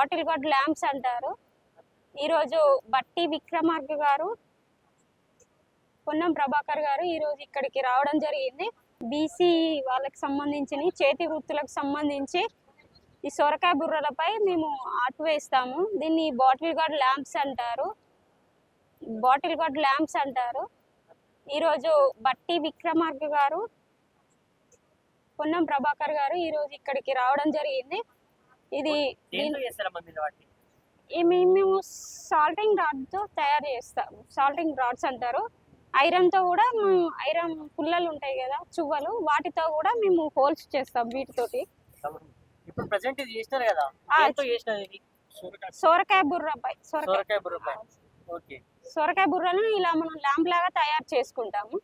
Bottle gourd lamps అంటారు. ఈరోజు బట్టి విక్రమార్క గారు, పొన్నం ప్రభాకర్ గారు ఈరోజు ఇక్కడికి రావడం జరిగింది. బీసీ వాళ్ళకి సంబంధించిన చేతి వృత్తులకు సంబంధించి ఈ సొరకాయ బుర్రలపై మేము ఆర్ట్ వేస్తాము. దీన్ని బాటిల్ గార్డ్ ల్యాంప్స్ అంటారు. బాటిల్ గార్డ్ ల్యాంప్స్ అంటారు. ఈరోజు బట్టి విక్రమార్క గారు, పొన్నం ప్రభాకర్ గారు ఈరోజు ఇక్కడికి రావడం జరిగింది. ఇది మేము సాల్టింగ్ రాడ్ తో తయారు చేస్తాము. సాల్టింగ్ రాడ్స్ అంటారు. ఐరన్ తో కూడా ఐరన్ పుల్లలు ఉంటాయి కదా, చువ్వలు, వాటితో కూడా మేము హోల్స్ చేస్తాం వీటితోటి. ఇప్పుడు ప్రెజెంట్ ఇది చేస్తారు కదా, ఏంతో చేస్తారు ఇది? సొరకాయ బుర్రపై ఓకే. సొరకాయ బుర్రను ఇలా మనం ల్యాంప్ లాగా తయారు చేసుకుంటాము.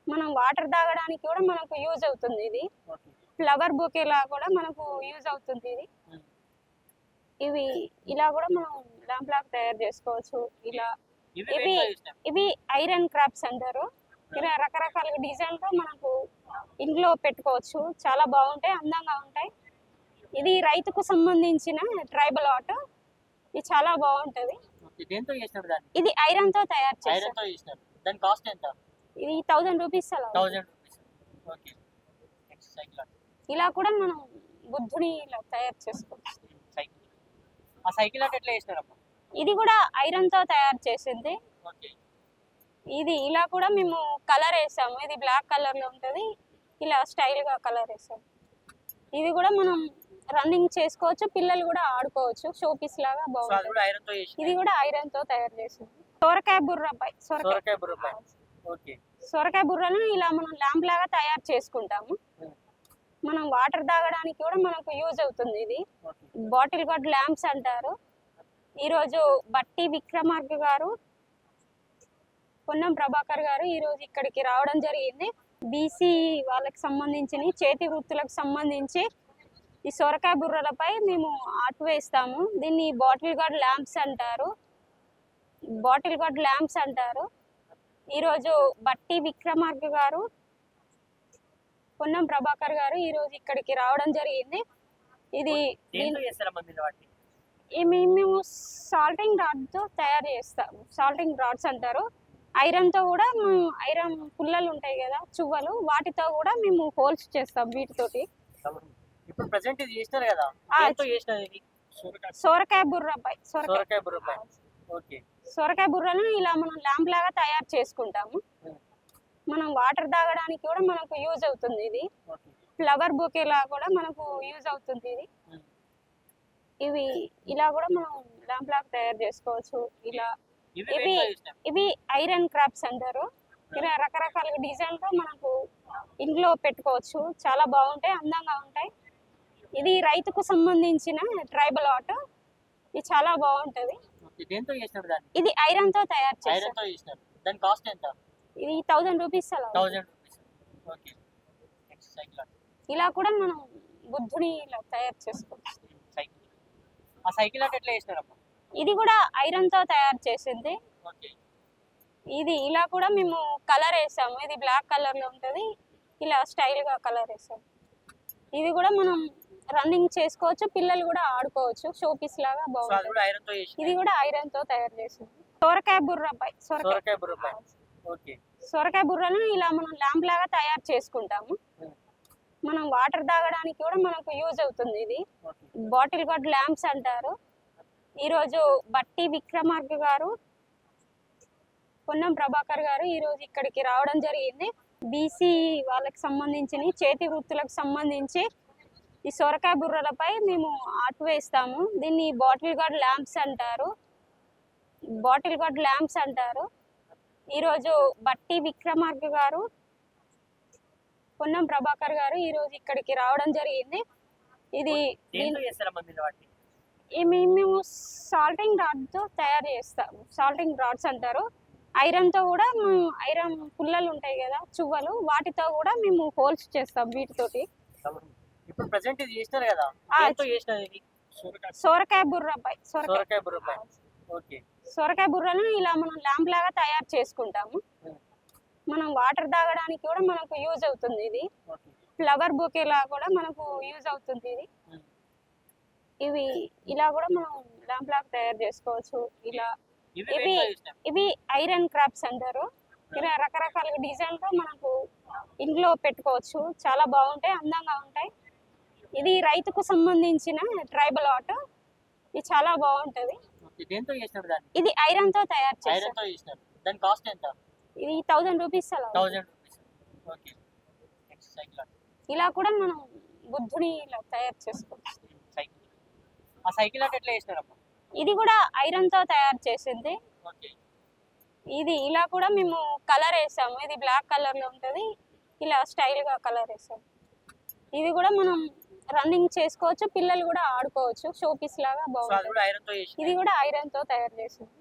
మనం వాటర్ తాగడానికి కూడా మనకు యూజ్ అవుతుంది. ఇది ఫ్లవర్ బొకే లా కూడా మనకు యూజ్ అవుతుంది. ఇది ఇవి ఇలా కూడా మనం ల్యాంప్ లాగా తయారు చేసుకోవచ్చు. ఇలా ఇవి ఐరన్ క్రాఫ్ట్స్ అంటారు. ఇలా రకరకాల డిజైన్ తో మనకు ఇంట్లో పెట్టుకోవచ్చు. చాలా బాగుంటాయి, అందంగా ఉంటాయి. ఇది రైతుకు సంబంధించిన ట్రైబల్ ఆర్ట్. ఇది చాలా బాగుంటది. ఇది ఐరన్ తో తయారు చేస్తారు. దాని కాస్ట్ ఎంత? ఇది 1000 రూపీస్ అలా. 1000 రూపీస్. ఓకే. ఇలా కూడా మనం బుద్ధుని ఇలా తయారు చేసుకోవచ్చు. ఆ సైకిల్ ఆర్ట్ ఎట్లా చేస్తారమ్మా? ఇది కూడా ఐరన్ తో తయారు చేసింది. ఓకే. ఇది ఇలా కూడా మేము కలర్ వేసాము. ఇది బ్లాక్ కలర్ లో ఉంటది. ఇలా స్టైల్ గా కలర్ వేసాము. ఇది కూడా మనం రన్నింగ్ చేసుకోవచ్చు, పిల్లలు కూడా ఆడుకోవచ్చు. షో పీస్ లాగా బాగుంటుంది. ఇది కూడా ఐరన్ తో తయారు చేసింది. సొరకాయ బుర్రపై సొరకాయ బుర్రను ఇలా మనం ల్యాంప్ లాగా తయారు చేసుకుంటాము. మనం వాటర్ తాగడానికి కూడా మనకు యూజ్ అవుతుంది. ఇది బాటిల్ గార్డ్ ల్యాంప్స్ అంటారు. ఈరోజు బట్టి విక్రమార్క గారు, పొన్నం ప్రభాకర్ గారు ఈరోజు ఇక్కడికి రావడం జరిగింది. బీసీ వాళ్ళకి సంబంధించిన చేతి వృత్తులకు సంబంధించి ఈ సొరకాయ బుర్రలపై మేము ఆర్ట్ వేస్తాము. దీన్ని బాటిల్ గార్డ్ ల్యాంప్స్ అంటారు. బాటిల్ గార్డ్ ల్యాంప్స్ అంటారు. ఈరోజు బట్టి విక్రమార్క గారు, పొన్నం ప్రభాకర్ గారు ఈరోజు ఇక్కడికి రావడం జరిగింది. ఇది మేము సాల్టింగ్ రాడ్ తో తయారు చేస్తాము. సాల్టింగ్ రాడ్స్ అంటారు. ఐరన్ తో కూడా ఐరన్ పుల్లలు ఉంటాయి కదా, చువ్వలు, వాటితో కూడా మేము హోల్స్ చేస్తాం వీటితోటి. ఇప్పుడు ప్రెజెంట్ ఇది చేస్తారు కదా, ఏంతో చేస్తారు ఇది? సొరకాయ బుర్రపై ఓకే. సొరకాయ బుర్రను ఇలా మనం ల్యాంప్ లాగా తయారు చేసుకుంటాము. మనం వాటర్ తాగడానికి కూడా మనకు యూజ్ అవుతుంది. ఇది ఫ్లవర్ బొకే లా కూడా మనకు యూజ్ అవుతుంది. ఇది ఇవి ఇలా కూడా మనం ల్యాంప్ లాగా తయారు చేసుకోవచ్చు. ఇలా ఇవి ఐరన్ క్రాఫ్ట్స్ అంటారు. ఇలా రకరకాల డిజైన్ తో మనకు ఇంట్లో పెట్టుకోవచ్చు. చాలా బాగుంటాయి, అందంగా ఉంటాయి. ఇది రైతుకు సంబంధించిన ట్రైబల్ ఆర్ట్. ఇది చాలా బాగుంటది. ఇది ఐరన్ తో తయారు చేస్తారు. దాని కాస్ట్ ఎంత? ఇది 1000 రూపీస్ అలా. 1000 రూపీస్. ఓకే. ఇలా కూడా మనం బుద్ధుని ఇలా తయారు చేసుకోవచ్చు. ఆ సైకిల్ ఆర్ట్ ఎట్లా చేస్తారమ్మా? ఇది కూడా ఐరన్ తో తయారు చేసింది. ఓకే. ఇది ఇలా కూడా మేము కలర్ వేసాము. ఇది బ్లాక్ కలర్ లో ఉంటది. ఇలా స్టైల్ గా కలర్ వేసాము. ఇది కూడా మనం రన్నింగ్ చేసుకోవచ్చు, పిల్లలు కూడా ఆడుకోవచ్చు. షో పీస్ లాగా బాగుంటుంది. ఇది కూడా ఐరన్ తో తయారు చేసింది. సొరకాయ బుర్రపై సొరకాయ బుర్రను ఇలా మనం ల్యాంప్ లాగా తయారు చేసుకుంటాము. మనం వాటర్ తాగడానికి కూడా మనకు యూజ్ అవుతుంది. ఇది బాటిల్ గార్డ్ ల్యాంప్స్ అంటారు. ఈరోజు బట్టి విక్రమార్క గారు, పొన్నం ప్రభాకర్ గారు ఈరోజు ఇక్కడికి రావడం జరిగింది. బీసీ వాళ్ళకి సంబంధించిన చేతి వృత్తులకు సంబంధించి ఈ సొరకాయ బుర్రలపై మేము ఆర్ట్ వేస్తాము. దీన్ని బాటిల్ గార్డ్ ల్యాంప్స్ అంటారు. బాటిల్ గార్డ్ ల్యాంప్స్ అంటారు. ఈరోజు బట్టి విక్రమార్క గారు, పొన్నం ప్రభాకర్ గారు ఈరోజు ఇక్కడికి రావడం జరిగింది. ఇది మేము సాల్టింగ్ రాడ్ తో తయారు చేస్తాము. సాల్టింగ్ రాడ్స్ అంటారు. ఐరన్ తో కూడా ఐరన్ పుల్లలు ఉంటాయి కదా, చువ్వలు, వాటితో కూడా మేము హోల్స్ చేస్తాం వీటితోటి. ఇప్పుడు ప్రెజెంట్ ఇది చేస్తారు కదా, ఏంతో చేస్తారు ఇది? సొరకాయ బుర్రపై ఓకే. సొరకాయ బుర్రను ఇలా మనం ల్యాంప్ లాగా తయారు చేసుకుంటాము. మనం వాటర్ తాగడానికి కూడా మనకు యూజ్ అవుతుంది. ఇది ఫ్లవర్ బొకే లా కూడా మనకు యూజ్ అవుతుంది. ఇది ఇవి ఇలా కూడా మనం ల్యాంప్ లాగా తయారు చేసుకోవచ్చు. ఇలా ఇవి ఇవి వేటితో చేసినారు? ఇవి ఐరన్ క్రాఫ్ట్స్ అంటారు. ఇలా రకరకాల డిజైన్తో మనకు ఇంట్లో పెట్టుకోవచ్చు. చాలా బాగుంటాయి, అందంగా ఉంటాయి. ఇది రైతుకు సంబంధించిన ట్రైబల్ ఆర్ట్. ఇది చాలా బాగుంటది. ఓకే, దేంతో చేసినారు దాన్ని? ఇది ఐరన్ తో తయారు చేస్తారు. ఐరన్ తో చేసినారు. దాని కాస్ట్ ఎంత? ఇది 1000 రూపీస్ అలా. 1000 రూపీస్. ఓకే. నెక్స్ట్ సైకిల్ ఇలా కూడా మనం బుద్ధుని ఇలా తయారు చేసుకోవచ్చు. సైకిల్. ఆ సైకిల్ అంటే ఎట్లా చేసినారమ్మా? ఇది కూడా ఐరన్ తో తయారు చేసింది. ఓకే. ఇది ఇలా కూడా మేము కలర్ వేసాము. ఇది బ్లాక్ కలర్ లో ఉంటది. ఇలా స్టైల్ గా కలర్ వేసాము. ఇది కూడా మనం రన్నింగ్ చేసుకోవచ్చు, పిల్లలు కూడా ఆడుకోవచ్చు. షో పీస్ లాగా సో అది బాగుంటుంది. కూడా ఐరన్ తో చేసినారు. ఇది కూడా ఐరన్ తో తయారు చేసింది.